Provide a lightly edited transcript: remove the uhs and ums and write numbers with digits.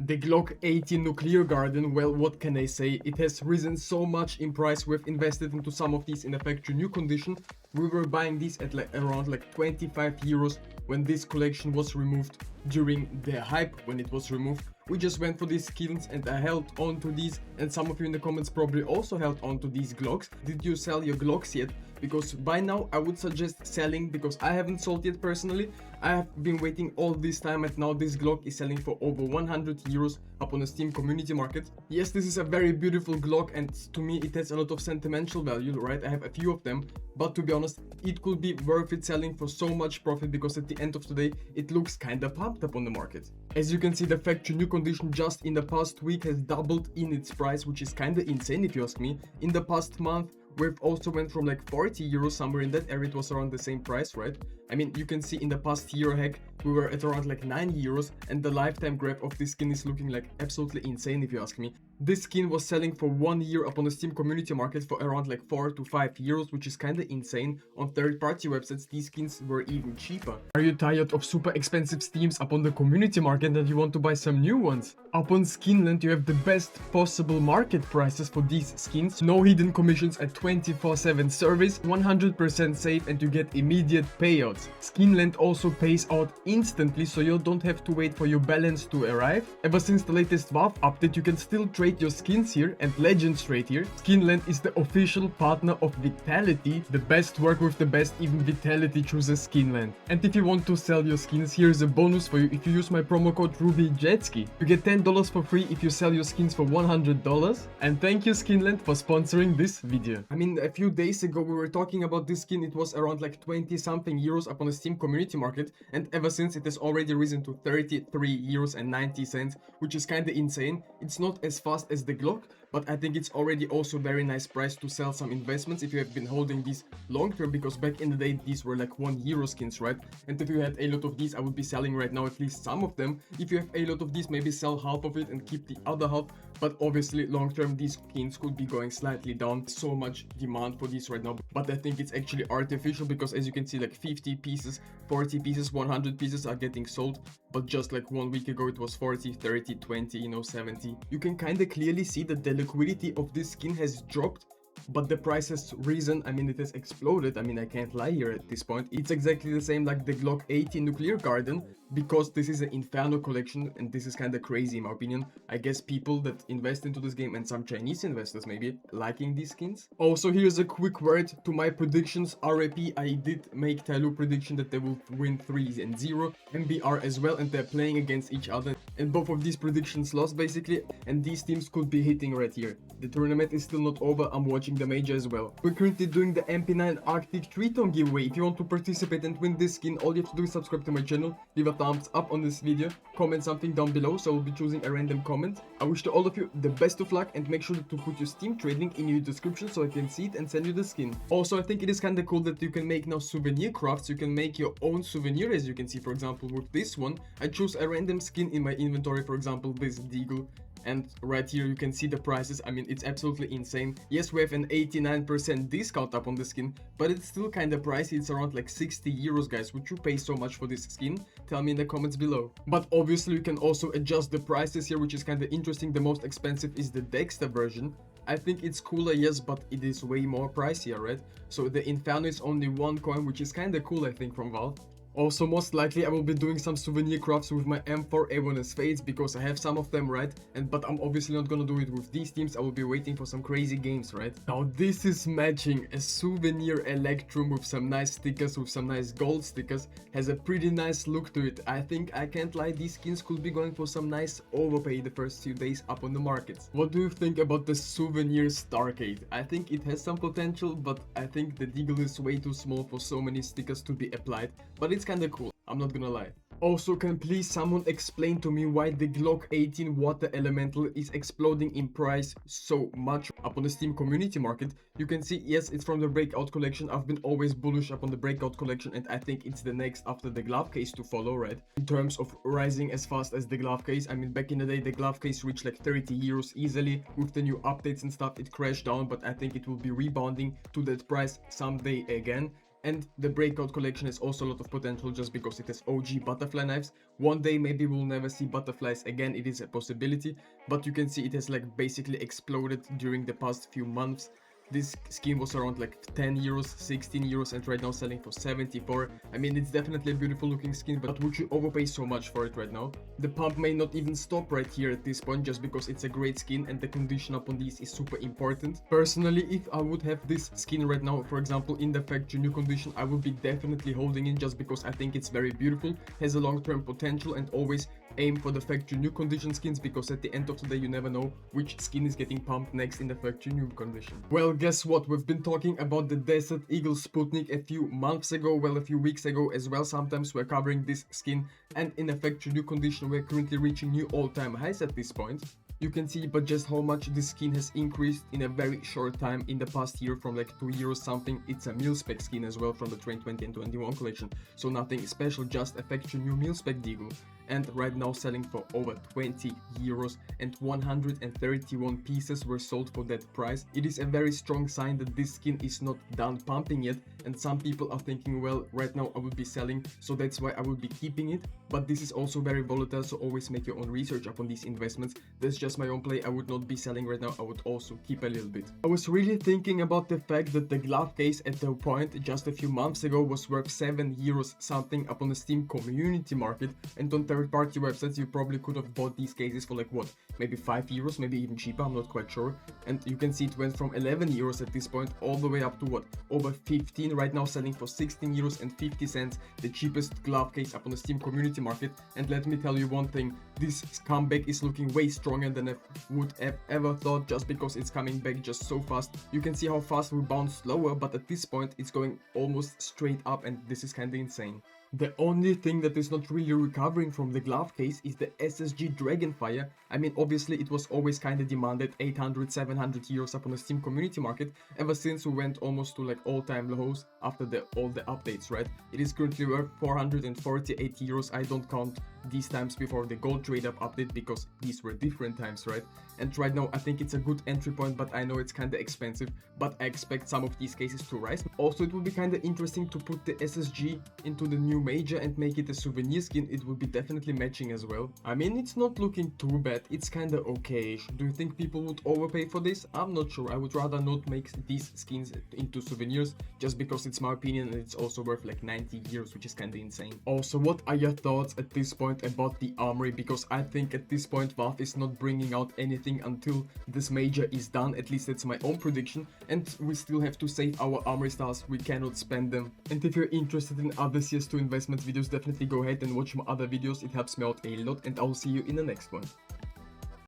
The Glock 18 Nuclear Garden, well, what can I say? It has risen so much in price. We've invested into some of these in a factory new condition. We were buying these at around 25 euros when this collection was removed. During the hype when it was removed, we just went for these skins and I held on to these, and some of you in the comments probably also held on to these Glocks. Did you sell your Glocks yet? Because by now I would suggest selling, because I haven't sold yet personally. I have been waiting all this time and now this Glock is selling for over 100 euros up on the Steam community market. Yes, this is a very beautiful Glock and to me it has a lot of sentimental value, right? I have a few of them, but to be honest, it could be worth it selling for so much profit, because at the end of the day it looks kinda pumped up on the market. As you can see, the factory new condition just in the past week has doubled in its price, which is kinda insane if you ask me. In the past month we've also went from 40 euros, somewhere in that area it was around the same price, right? I mean, you can see in the past year hack we were at around 9 euros, and the lifetime grab of this skin is looking absolutely insane if you ask me. This skin was selling for 1 year upon the Steam community market for around 4 to 5 euros, which is kinda insane. On third-party websites these skins were even cheaper. Are you tired of super expensive Steams upon the community market and you want to buy some new ones? Upon Skinland you have the best possible market prices for these skins. No hidden commissions, at 24/7 service, 100% safe, and you get immediate payouts. Skinland also pays out instantly, so you don't have to wait for your balance to arrive. Ever since the latest Valve update you can still trade your skins here and legends right here. Skinland is the official partner of Vitality. The best work with the best, even Vitality chooses Skinland. And if you want to sell your skins, here's a bonus for you. If you use my promo code RubyJetski, you get $10 for free if you sell your skins for $100. And thank you Skinland for sponsoring this video. I mean, a few days ago we were talking about this skin. It was around 20 something euros upon the Steam community market, and ever since it has already risen to 33 euros and 90 cents, which is kinda insane. It's not as fast as the Glock, but I think it's already also very nice price to sell some investments if you have been holding these long term, because back in the day these were 1 euro skins, right? And if you had a lot of these, I would be selling right now at least some of them. If you have a lot of these, maybe sell half of it and keep the other half. But obviously long term these skins could be going slightly down. So much demand for these right now, but I think it's actually artificial, because as you can see 50 pieces, 40 pieces, 100 pieces are getting sold, but just 1 week ago it was 40, 30, 20, 70. You can kinda clearly see that the liquidity of this skin has dropped, but the price has risen. I mean, it has exploded. I mean, I can't lie here at this point. It's exactly the same like the Glock 18 Nuclear Garden, because this is an Inferno collection and this is kind of crazy in my opinion. I guess people that invest into this game, and some Chinese investors maybe, liking these skins. Also, here's a quick word to my predictions. RAP, I did make Tyloo prediction that they will win 3-0, MBR as well, and they're playing against each other, and both of these predictions lost basically, and these teams could be hitting right here. The tournament is still not over. I'm watching the major as well. We're currently doing the MP9 Arctic Triton giveaway. If you want to participate and win this skin, all you have to do is subscribe to my channel, leave a thumbs up on this video, comment something down below, so I will be choosing a random comment. I wish to all of you the best of luck, and make sure to put your Steam trade link in your description so I can see it and send you the skin. Also, I think it is kinda cool that you can make now souvenir crafts. You can make your own souvenir, as you can see. For example, with this one I choose a random skin in my inventory, for example this Deagle. And right here you can see the prices. I mean, it's absolutely insane. Yes, we have an 89% discount up on the skin, but it's still kind of pricey. It's around 60 euros, guys. Would you pay so much for this skin? Tell me in the comments below. But obviously you can also adjust the prices here, which is kind of interesting. The most expensive is the Dexter version. I think it's cooler, yes, but it is way more pricier, right? So the Inferno is only 1 coin, which is kind of cool, I think, from Valve. Also, most likely I will be doing some souvenir crafts with my M4 A1S Fades, because I have some of them, right? But I'm obviously not gonna do it with these teams. I will be waiting for some crazy games, right? Now this is matching a souvenir Electrum with some nice stickers, with some nice gold stickers. Has a pretty nice look to it. I think, I can't lie, these skins could be going for some nice overpay the first few days up on the markets. What do you think about the souvenir Starcade? I think it has some potential, but I think the Deagle is way too small for so many stickers to be applied. But it's kinda cool, I'm not gonna lie. Also, can please someone explain to me why the Glock 18 Water Elemental is exploding in price so much up on the Steam community market? You can see, yes, it's from the Breakout collection. I've been always bullish upon the Breakout collection, and I think it's the next after the glove case to follow, right? In terms of rising as fast as the glove case. I mean, back in the day the glove case reached 30 euros easily. With the new updates and stuff it crashed down, but I think it will be rebounding to that price someday again. And the Breakout collection has also a lot of potential just because it has OG butterfly knives. One day maybe we'll never see butterflies again, it is a possibility, but you can see it has like basically exploded during the past few months. This skin was around like 10 euros, 16 euros, and right now selling for 74. I mean, it's definitely a beautiful looking skin, but would you overpay so much for it right now? The pump may not even stop right here at this point just because it's a great skin and the condition upon these is super important. Personally, if I would have this skin right now, for example, in the factory new condition, I would be definitely holding it just because I think it's very beautiful, has a long-term potential, and always aim for the factory new condition skins because at the end of the day you never know which skin is getting pumped next in the factory new condition. Well, guess what? We've been talking about the Desert Eagle Sputnik a few months ago, well, a few weeks ago as well. Sometimes we're covering this skin, and in a factory new condition we're currently reaching new all-time highs at this point. You can see but just how much this skin has increased in a very short time in the past year, from like 2 years something. It's a Mil-Spec skin as well from the 2020 and 21 collection, so nothing special, just a factory new Mil-Spec Deagle. And right now selling for over 20 euros, and 131 pieces were sold for that price. It is a very strong sign that this skin is not done pumping yet, and some people are thinking, well, right now I would be selling, so that's why I would be keeping it. But this is also very volatile, so always make your own research upon these investments. That's just my own play. I would not be selling right now, I would also keep a little bit. I was really thinking about the fact that the glove case at the point just a few months ago was worth 7 euros something upon the Steam community market, and on third-party websites you probably could have bought these cases for like what, maybe 5 euros, maybe even cheaper, I'm not quite sure. And you can see it went from 11 euros at this point all the way up to what, over 15, right now selling for 16 euros and 50 cents, the cheapest glove case upon the Steam community market. And let me tell you one thing, this comeback is looking way stronger than I would have ever thought, just because it's coming back just so fast. You can see how fast we bounce slower, but at this point it's going almost straight up, and this is kinda insane. The only thing that is not really recovering from the glove case is the SSG Dragonfire. I mean, obviously it was always kinda demanded, 800, 700 euros upon the Steam community market, ever since we went almost to like all-time lows after all the updates, right? It is currently worth 448 euros. I don't count these times before the gold trade up update because these were different times, right? And right now I think it's a good entry point, but I know it's kinda expensive, but I expect some of these cases to rise. Also, it would be kinda interesting to put the SSG into the new major and make it a souvenir skin. It would be definitely matching as well. I mean, it's not looking too bad, it's kinda okay-ish. Do you think people would overpay for this? I'm not sure. I would rather not make these skins into souvenirs, just because it's my opinion, and it's also worth like 90 euros, which is kinda insane. Also, what are your thoughts at this point about the armory? Because I think at this point Valve is not bringing out anything until this major is done, at least that's my own prediction, and we still have to save our armory stars, we cannot spend them. And if you're interested in other CS2 investment videos, definitely go ahead and watch my other videos, it helps me out a lot, and I'll see you in the next one.